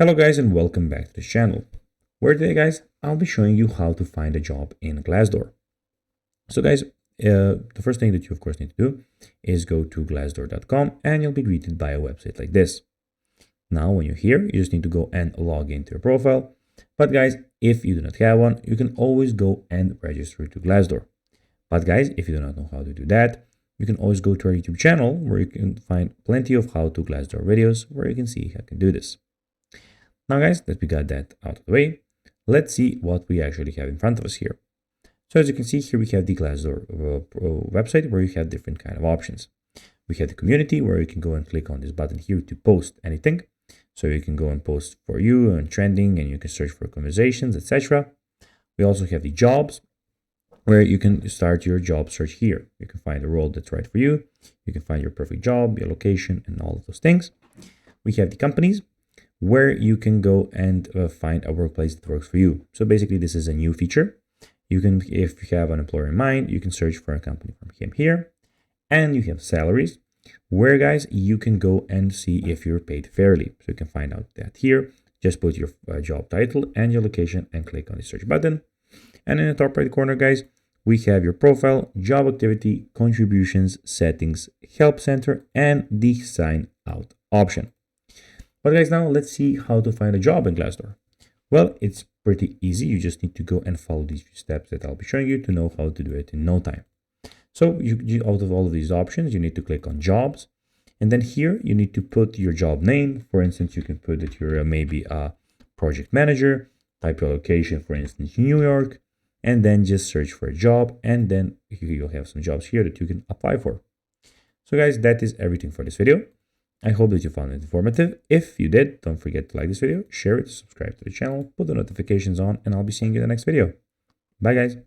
Hello guys and welcome back to the channel, where today guys I'll be showing you how to find a job in Glassdoor. So guys, the first thing that you of course need to do is go to glassdoor.com and you'll be greeted by a website like this. Now when you're here, you just need to go and log into your profile. But guys, if you do not have one, you can always go and register to Glassdoor. But guys, if you do not know how to do that, you can always go to our YouTube channel where you can find plenty of how to Glassdoor videos where you can see how you can do this. Now guys, that we got that out of the way, let's see what we actually have in front of us here. So as you can see here, we have the Glassdoor website where you have different kind of options. We have the community where you can go and click on this button here to post anything. So you can go and post for you and trending, and you can search for conversations, etc. We also have the jobs where you can start your job search here. You can find a role that's right for you. You can find your perfect job, your location, and all of those things. We have the companies where you can go and find a workplace that works for you. So basically, this is a new feature. You can, if you have an employer in mind, you can search for a company from him here. And you have salaries, where guys, you can go and see if you're paid fairly. So you can find out that here. Just put your job title and your location and click on the search button. And in the top right corner, guys, we have your profile, job activity, contributions, settings, help center, and the sign out option. But guys, now let's see how to find a job in Glassdoor. Well, it's pretty easy. You just need to go and follow these few steps that I'll be showing you to know how to do it in no time. So out of all of these options, you need to click on jobs. And then here you need to put your job name. For instance, you can put that you're maybe a project manager, type your location, for instance, New York, and then just search for a job. And then you'll have some jobs here that you can apply for. So guys, that is everything for this video. I hope that you found it informative. If you did, don't forget to like this video, share it, subscribe to the channel, put the notifications on, and I'll be seeing you in the next video. Bye guys.